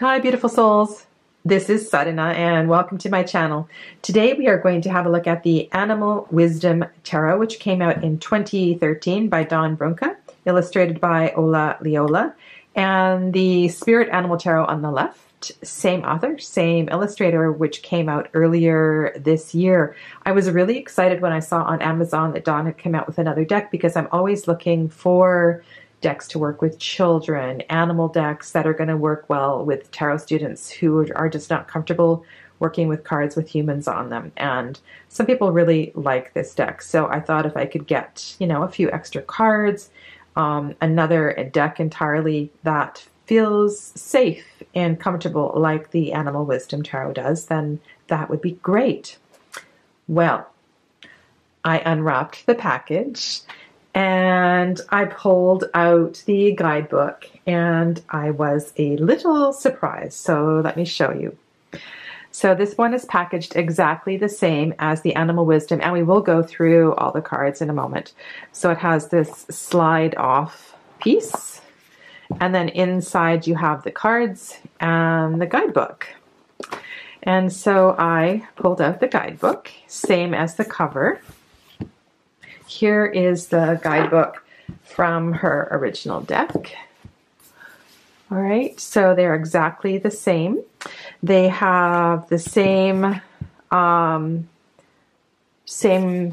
Hi, beautiful souls. This is Sadhana and welcome to my channel. Today we are going to have a look at the Animal Wisdom Tarot, which came out in 2013 by Dawn Brunke, illustrated by Ola Liola, and the Spirit Animal Tarot on the left, same author, same illustrator, which came out earlier this year. I was really excited when I saw on Amazon that Dawn had come out with another deck because I'm always looking for decks to work with children, animal decks that are going to work well with tarot students who are just not comfortable working with cards with humans on them. And some people really like this deck. So I thought if I could get, a few extra cards, another deck entirely that feels safe and comfortable like the Animal Wisdom Tarot does, then that would be great. Well, I unwrapped the package and I pulled out the guidebook and I was a little surprised. So let me show you. So this one is packaged exactly the same as the Animal Wisdom, and we will go through all the cards in a moment. So it has this slide off piece, and then inside you have the cards and the guidebook. And so I pulled out the guidebook, same as the cover. Here is the guidebook from her original deck. All right, so they're exactly the same. They have the same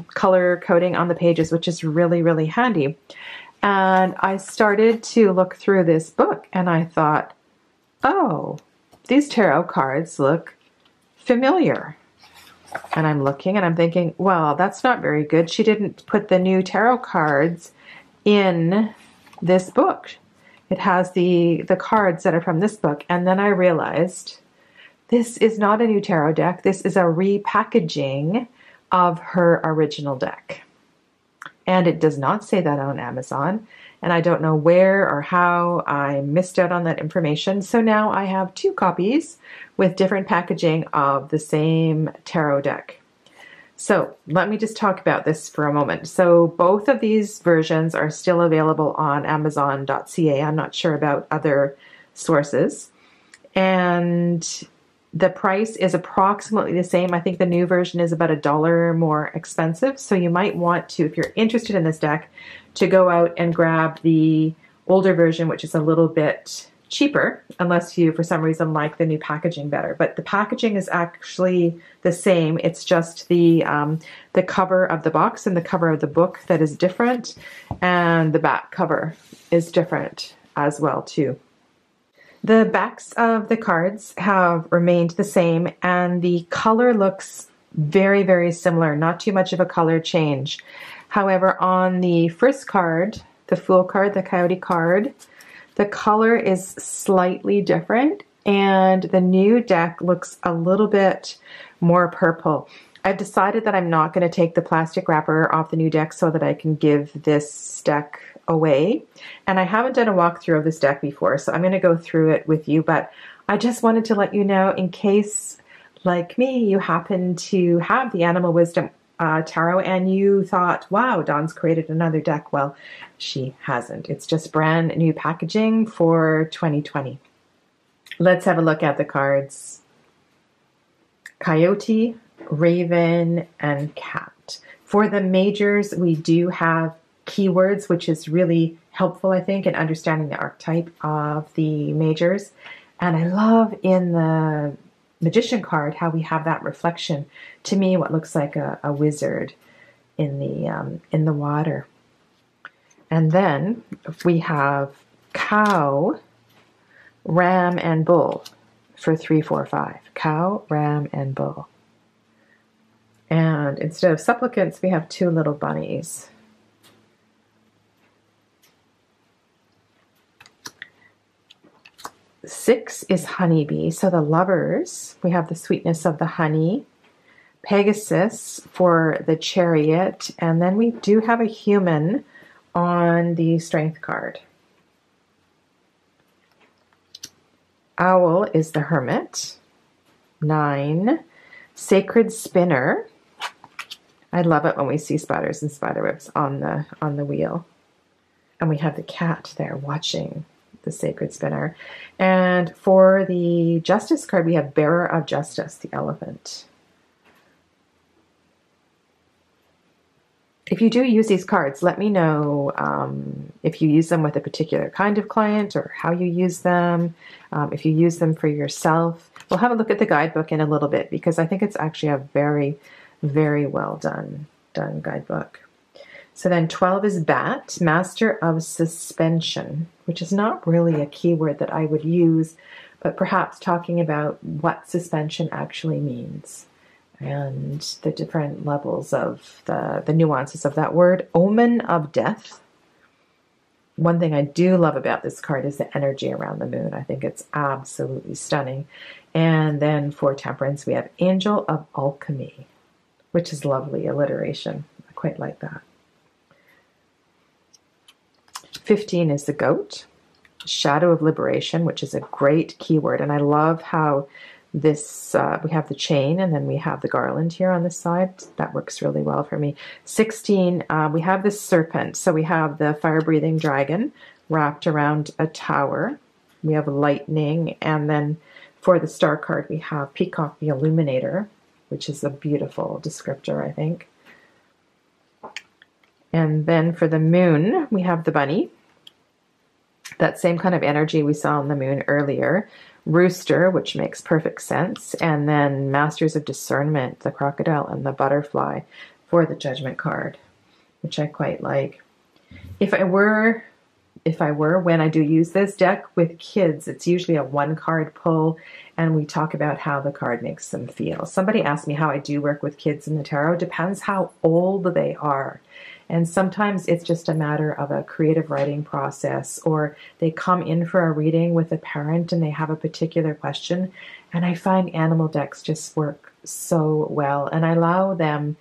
color coding on the pages, which is really, really handy. And I started to look through this book and I thought, oh, these tarot cards look familiar. And I'm looking and I'm thinking, well, that's not very good. She didn't put the new tarot cards in this book. It has the cards that are from this book. And then I realized this is not a new tarot deck. This is a repackaging of her original deck. And it does not say that on Amazon. And I don't know where or how I missed out on that information. So now I have two copies with different packaging of the same tarot deck. So let me just talk about this for a moment. So both of these versions are still available on Amazon.ca. I'm not sure about other sources. And the price is approximately the same. I think the new version is about $1 more expensive. So you might want to, if you're interested in this deck, to go out and grab the older version, which is a little bit cheaper, unless you, for some reason, like the new packaging better. But the packaging is actually the same. It's just the cover of the box and the cover of the book that is different, and the back cover is different as well, too. The backs of the cards have remained the same, and the color looks very, very similar. Not too much of a color change. However, on the first card, the Fool card, the Coyote card, the color is slightly different, and the new deck looks a little bit more purple. I've decided that I'm not going to take the plastic wrapper off the new deck so that I can give this deck away. And I haven't done a walkthrough of this deck before, so I'm going to go through it with you, but I just wanted to let you know, in case, like me, you happen to have the Animal Wisdom Tarot and you thought, wow, Dawn's created another deck. Well, she hasn't. It's just brand new packaging for 2020. Let's have a look at the cards. Coyote, Raven, and Cat. For the majors, we do have keywords, which is really helpful, I think, in understanding the archetype of the majors. And I love in the Magician card how we have that reflection. To me, what looks like a wizard in the water. And then we have Cow, Ram, and Bull for 3, 4, 5. Cow, Ram, and Bull. And instead of supplicants, we have 2 little bunnies. Six is honeybee. So the lovers, we have the sweetness of the honey. Pegasus for the chariot. And then we do have a human on the strength card. Owl is the hermit. 9. Sacred spinner. I love it when we see spiders and spiderwebs on the wheel. And we have the cat there watching the sacred spinner. And for the Justice card, we have Bearer of Justice, the elephant. If you do use these cards, let me know if you use them with a particular kind of client or how you use them, if you use them for yourself. We'll have a look at the guidebook in a little bit because I think it's actually a very, very well done guidebook. So then 12 is Bat, Master of Suspension, which is not really a keyword that I would use, but perhaps talking about what suspension actually means and the different levels of the nuances of that word. Omen of Death. One thing I do love about this card is the energy around the moon. I think it's absolutely stunning. And then for Temperance, we have Angel of Alchemy, which is lovely alliteration. I quite like that. 15 is the Goat, Shadow of Liberation, which is a great keyword. And I love how this, we have the chain and then we have the garland here on this side. That works really well for me. 16, we have the serpent. So we have the fire-breathing dragon wrapped around a tower. We have lightning. And then for the star card, we have Peacock the Illuminator, which is a beautiful descriptor, I think. And then for the moon, we have the bunny. That same kind of energy we saw on the moon earlier. Rooster, which makes perfect sense. And then Masters of Discernment, the crocodile and the butterfly for the Judgment card, which I quite like. If I were, when I do use this deck with kids, it's usually a one card pull and we talk about how the card makes them feel. Somebody asked me how I do work with kids in the tarot. Depends how old they are. And sometimes it's just a matter of a creative writing process, or they come in for a reading with a parent and they have a particular question. And I find animal decks just work so well. And I allow them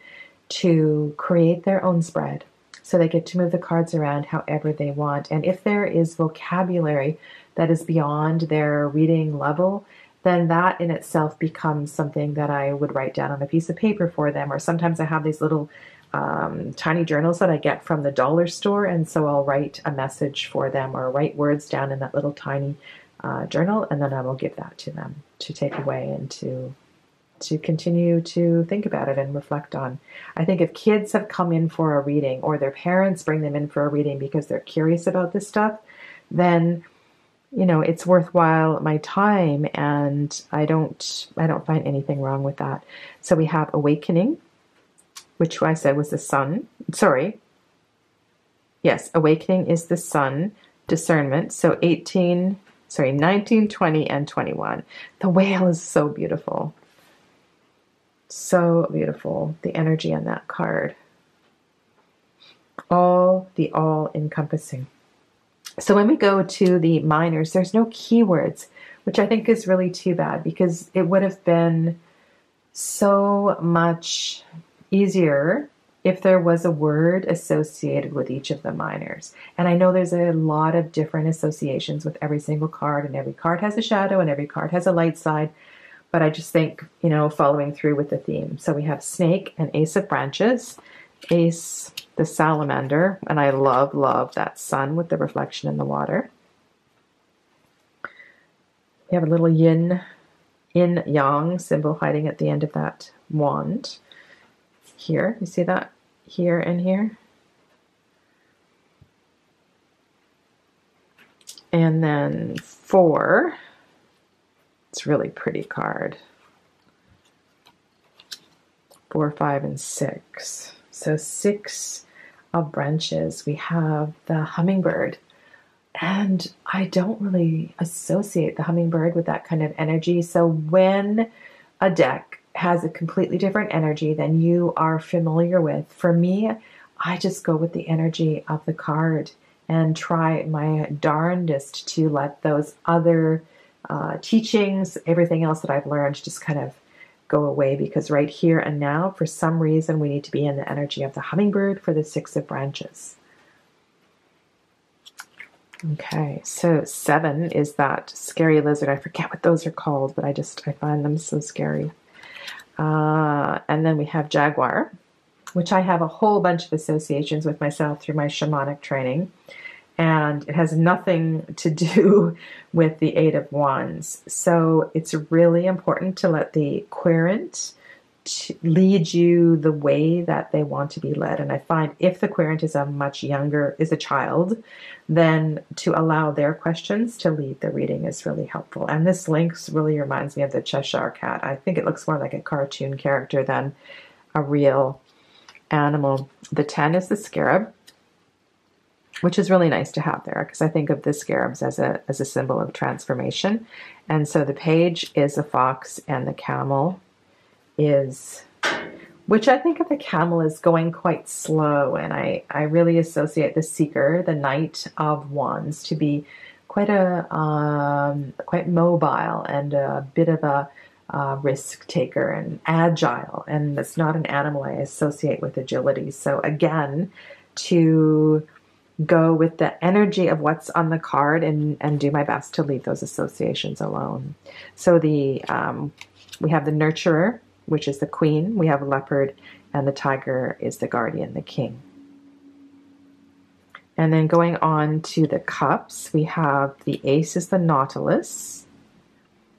to create their own spread. So they get to move the cards around however they want. And if there is vocabulary that is beyond their reading level, then that in itself becomes something that I would write down on a piece of paper for them. Or sometimes I have these little tiny journals that I get from the dollar store, and so I'll write a message for them or write words down in that little tiny journal, and then I will give that to them to take away and to continue to think about it and reflect on. I think if kids have come in for a reading or their parents bring them in for a reading because they're curious about this stuff, then it's worthwhile my time, and I don't find anything wrong with that. So we have Awakening, which I said was the sun. Sorry. Yes, Awakening is the sun. Discernment. So 19, 20, and 21. The whale is so beautiful. So beautiful. The energy on that card. All-encompassing. So when we go to the minors, there's no keywords, which I think is really too bad because it would have been so much easier if there was a word associated with each of the minors. And I know there's a lot of different associations with every single card, and every card has a shadow and every card has a light side. But I just think, following through with the theme. So we have Snake and Ace of Branches, Ace, the salamander, and I love that sun with the reflection in the water. We have a little yin yang symbol hiding at the end of that wand. Here, you see that? Here and here. And then 4, it's a really pretty card. 4, 5, and 6. So 6 of branches. We have the hummingbird. And I don't really associate the hummingbird with that kind of energy. So when a deck has a completely different energy than you are familiar with, for me, I just go with the energy of the card and try my darndest to let those other teachings, everything else that I've learned, just kind of go away, because right here and now, for some reason, we need to be in the energy of the hummingbird for the 6 of branches. Okay, so 7 is that scary lizard. I forget what those are called, but I find them so scary. And then we have Jaguar, which I have a whole bunch of associations with myself through my shamanic training. and it has nothing to do with the Eight of Wands. So it's really important to let the querent lead you the way that they want to be led. And I find if the querent is a child, then to allow their questions to lead the reading is really helpful. And this lynx really reminds me of the Cheshire Cat. I think it looks more like a cartoon character than a real animal. The 10 is the Scarab, which is really nice to have there because I think of the scarabs as a symbol of transformation. And so the page is a fox, and the camel is, which I think of the camel as going quite slow, and I really associate the seeker, the Knight of Wands, to be quite mobile and a bit of a risk taker and agile, and that's not an animal I associate with agility. So again, to go with the energy of what's on the card and do my best to leave those associations alone. So we have the Nurturer, which is the Queen. We have a Leopard, and the Tiger is the Guardian, the King. And then going on to the Cups, we have the Ace is the Nautilus.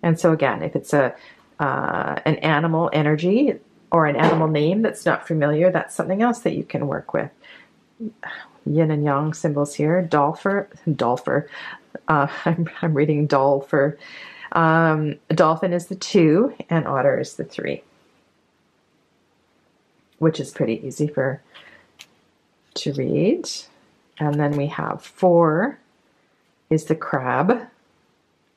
And so again, if it's an animal energy or an animal name that's not familiar, that's something else that you can work with. Yin and Yang symbols here. Dolphin. I'm reading Dolphin. Dolphin is the 2, and Otter is the 3, which is pretty easy to read. And then we have 4 is the Crab.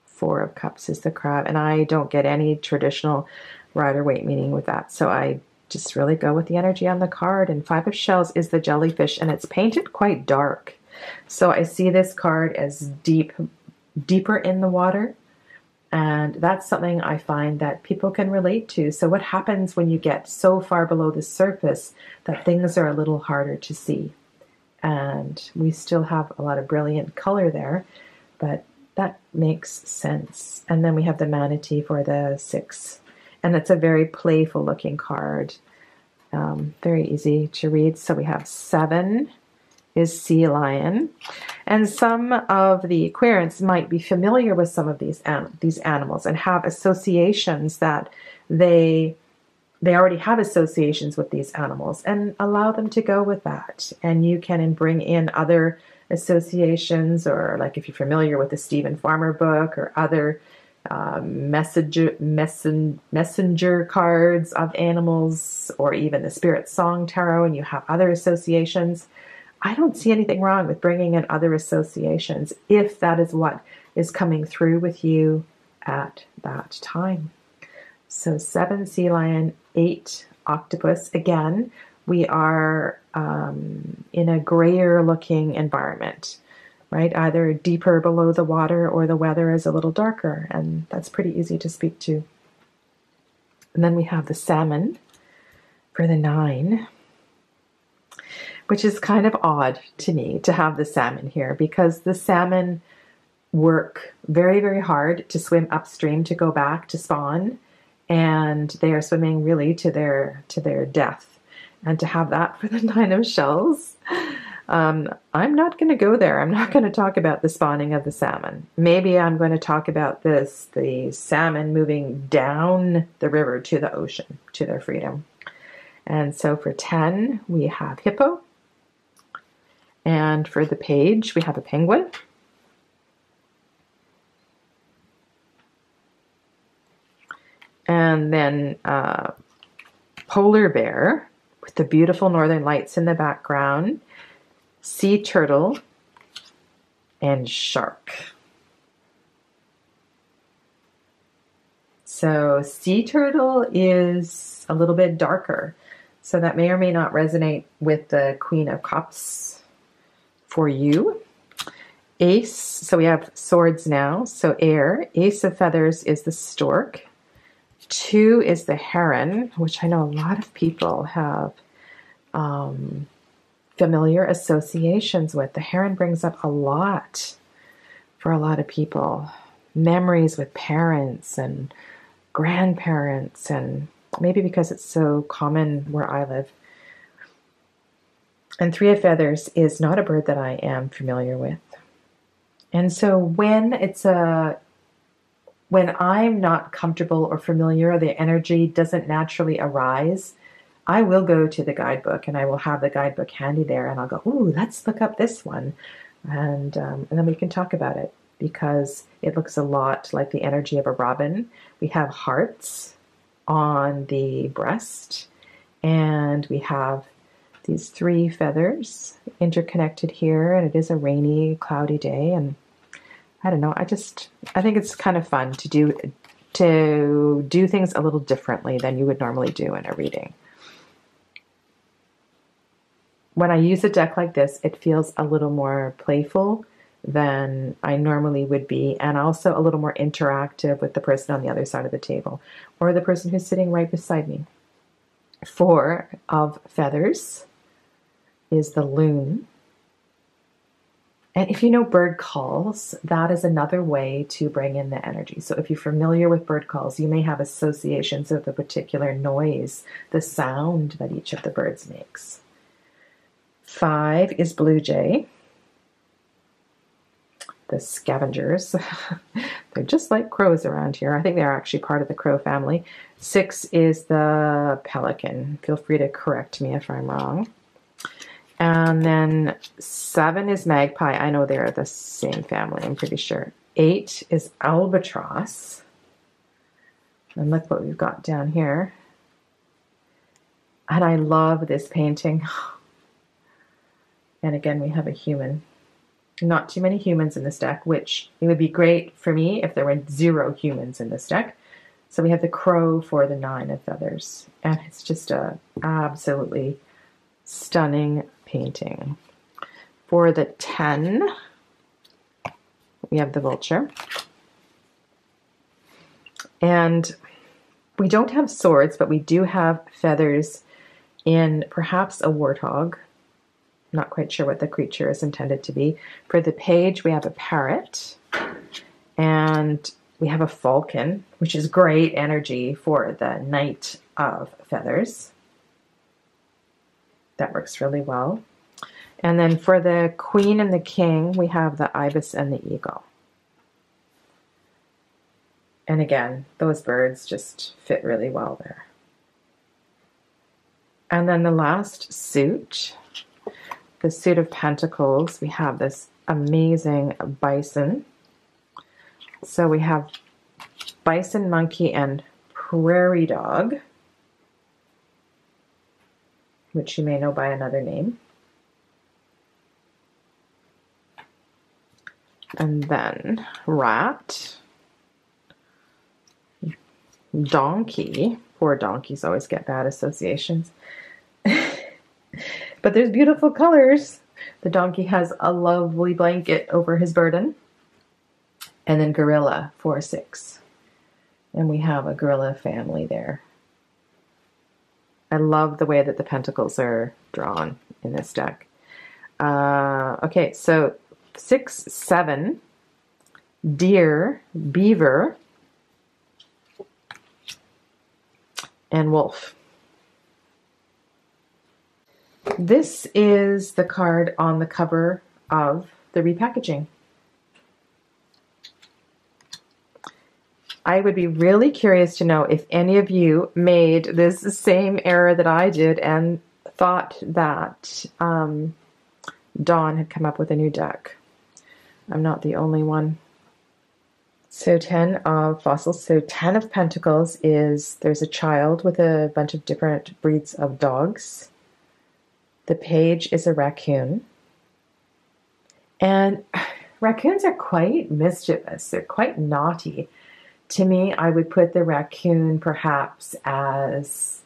4 of Cups is the Crab, and I don't get any traditional Rider-Waite meaning with that, so I just really go with the energy on the card. And 5 of Shells is the Jellyfish, and it's painted quite dark. So I see this card as deeper in the water, and that's something I find that people can relate to. So what happens when you get so far below the surface that things are a little harder to see? And we still have a lot of brilliant color there, but that makes sense. And then we have the Manatee for the 6. And it's a very playful looking card. Very easy to read. So we have 7 is Sea Lion. And some of the querents might be familiar with some of these animals and have associations that they already have associations with these animals, and allow them to go with that. And you can bring in other associations, or like if you're familiar with the Stephen Farmer book or other messenger cards of animals, or even the Spirit Song Tarot, and you have other associations. I don't see anything wrong with bringing in other associations if that is what is coming through with you at that time. So 7 Sea Lion, 8 Octopus. Again, we are in a grayer looking environment, right? Either deeper below the water or the weather is a little darker, and that's pretty easy to speak to. And then we have the Salmon for the 9, which is kind of odd to me to have the salmon here, because the salmon work very, very hard to swim upstream to go back to spawn, and they are swimming really to their death. And to have that for the 9 of Shells, I'm not going to go there. I'm not going to talk about the spawning of the salmon. Maybe I'm going to talk about the salmon moving down the river to the ocean, to their freedom. And so for 10, we have Hippo. And for the page, we have a penguin. And then polar bear with the beautiful northern lights in the background, sea turtle, and shark. So sea turtle is a little bit darker, so that may or may not resonate with the Queen of Cups for you. Ace, so we have swords now, so air. Ace of feathers is the stork. 2 is the heron, which I know a lot of people have familiar associations with. The heron brings up a lot for a lot of people. Memories with parents and grandparents, and maybe because it's so common where I live. And 3 of feathers is not a bird that I am familiar with. And so when I'm not comfortable or familiar, or the energy doesn't naturally arise, I will go to the guidebook and I will have the guidebook handy there, and I'll go, ooh, let's look up this one. And then we can talk about it, because it looks a lot like the energy of a robin. We have hearts on the breast, and we have these 3 feathers interconnected here, and it is a rainy, cloudy day, and I don't know, I think it's kind of fun to do things a little differently than you would normally do in a reading. When I use a deck like this, it feels a little more playful than I normally would be, and also a little more interactive with the person on the other side of the table, or the person who's sitting right beside me. 4 of feathers is the loon. And if you know bird calls, that is another way to bring in the energy. So if you're familiar with bird calls, you may have associations of the particular noise, the sound that each of the birds makes. 5 is blue jay. The scavengers. They're just like crows around here. I think they're actually part of the crow family. 6 is the pelican. Feel free to correct me if I'm wrong. And then 7 is magpie. I know they're the same family, I'm pretty sure. 8 is albatross. And look what we've got down here. And I love this painting. And again, we have a human. Not too many humans in this deck, which it would be great for me if there were 0 humans in this deck. So we have the crow for the 9 of feathers. And it's just a absolutely stunning painting. For the 10, we have the vulture. And we don't have swords, but we do have feathers in perhaps a warthog. Not quite sure what the creature is intended to be. For the page, we have a parrot, and we have a falcon, which is great energy for the Knight of Feathers. That works really well. And then for the Queen and the King, we have the ibis and the eagle. And again, those birds just fit really well there. And then the last suit, the suit of pentacles, we have this amazing bison. So we have bison, monkey, and prairie dog, which you may know by another name. And then rat, donkey. Poor donkeys always get bad associations. But there's beautiful colors. The donkey has a lovely blanket over his burden. And then gorilla, 4-6. And we have a gorilla family there. I love the way that the pentacles are drawn in this deck. Okay, so 6, 7, deer, beaver, and wolf. This is the card on the cover of the repackaging. I would be really curious to know if any of you made this same error that I did and thought that Dawn had come up with a new deck. I'm not the only one. So 10 of fossils. So 10 of pentacles is there's a child with a bunch of different breeds of dogs. The page is a raccoon. And raccoons are quite mischievous. They're quite naughty. To me, I would put the raccoon perhaps as,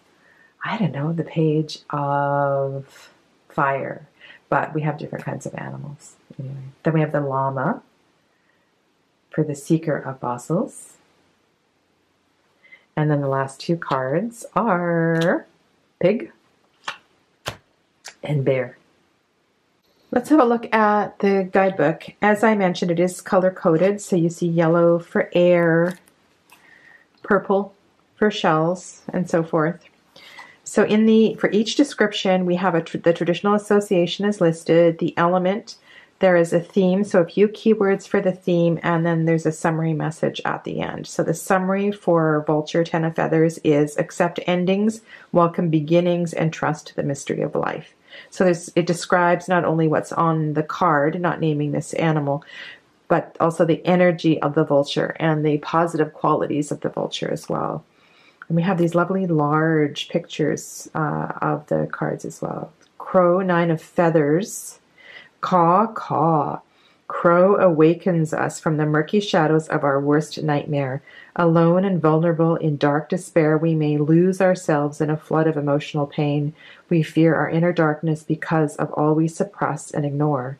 I don't know, the page of fire. But we have different kinds of animals. Anyway. Then we have the llama for the seeker of fossils. And then the last 2 cards are pig and bear. Let's have a look at the guidebook. As I mentioned, it is color-coded, so you see yellow for air, purple for shells, and so forth. So for each description, we have the traditional association is listed, the element there is a theme, so a few keywords for the theme, and then there's a summary message at the end. So the summary for Vulture 10 of Feathers is accept endings, welcome beginnings, and trust the mystery of life. So it describes not only what's on the card, not naming this animal, but also the energy of the vulture and the positive qualities of the vulture as well. And we have these lovely large pictures of the cards as well. Crow, 9 of Feathers. Caw, caw. Crow awakens us from the murky shadows of our worst nightmare. Alone and vulnerable in dark despair, we may lose ourselves in a flood of emotional pain. We fear our inner darkness because of all we suppress and ignore.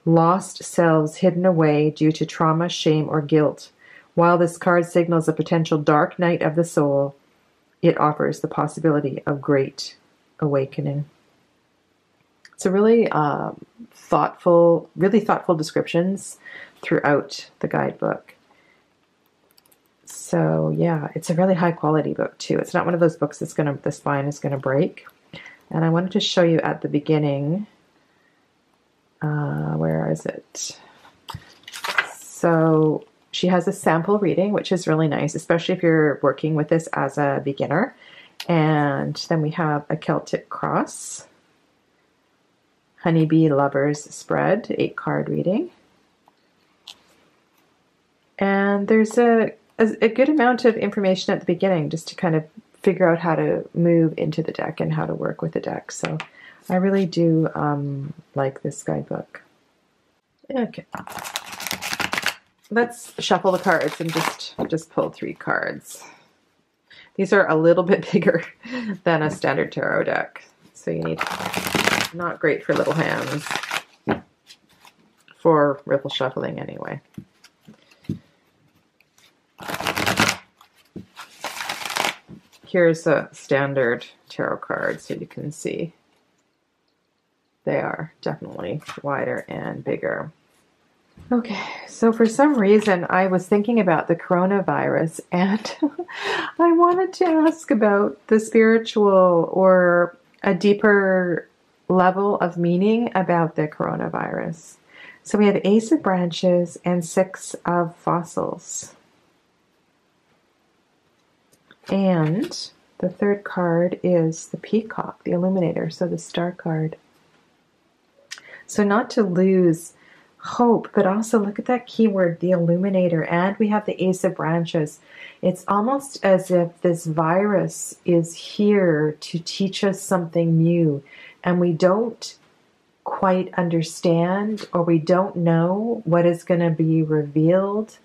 Lost selves hidden away due to trauma, shame, or guilt. While this card signals a potential dark night of the soul, it offers the possibility of great awakening. It's a really thoughtful descriptions throughout the guidebook. So yeah, it's a really high quality book too. It's not one of those books that's the spine is gonna break. And I wanted to show you at the beginning. Where is it? So she has a sample reading, which is really nice, especially if you're working with this as a beginner. And then we have a Celtic cross. Honeybee Lovers Spread, 8-card reading. And there's a good amount of information at the beginning just to kind of figure out how to move into the deck and how to work with the deck. So I really do like this guidebook. Okay. Let's shuffle the cards and just pull 3 cards. These are a little bit bigger than a standard tarot deck. So you need... Not great for little hands. For riffle shuffling anyway. Here's a standard tarot card so you can see. They are definitely wider and bigger. Okay, so for some reason I was thinking about the coronavirus and I wanted to ask about the spiritual or a deeper level of meaning about the coronavirus. So we have Ace of Branches and 6 of Fossils. And the third card is the Peacock, the Illuminator, so the Star card. So not to lose hope, but also look at that keyword, the Illuminator, and we have the Ace of Branches. It's almost as if this virus is here to teach us something new, and we don't quite understand, or we don't know what is going to be revealed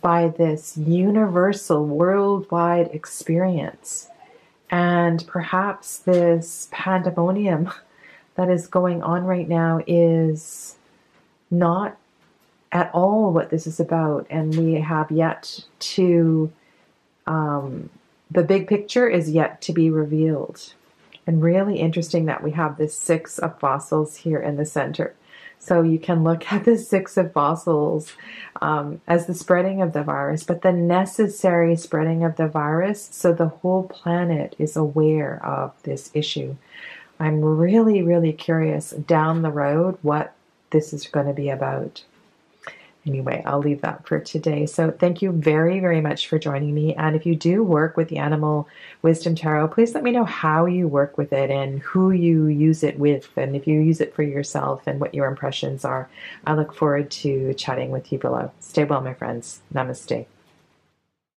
by this universal worldwide experience. And perhaps this pandemonium that is going on right now is not at all what this is about, and we have yet to, the big picture is yet to be revealed. And really interesting that we have this 6 of Fossils here in the center. So you can look at the 6 of Fossils as the spreading of the virus, but the necessary spreading of the virus so the whole planet is aware of this issue. I'm really, really curious down the road what this is going to be about. Anyway, I'll leave that for today. So thank you very, very much for joining me. And if you do work with the Animal Wisdom Tarot, please let me know how you work with it and who you use it with, and if you use it for yourself and what your impressions are. I look forward to chatting with you below. Stay well, my friends. Namaste.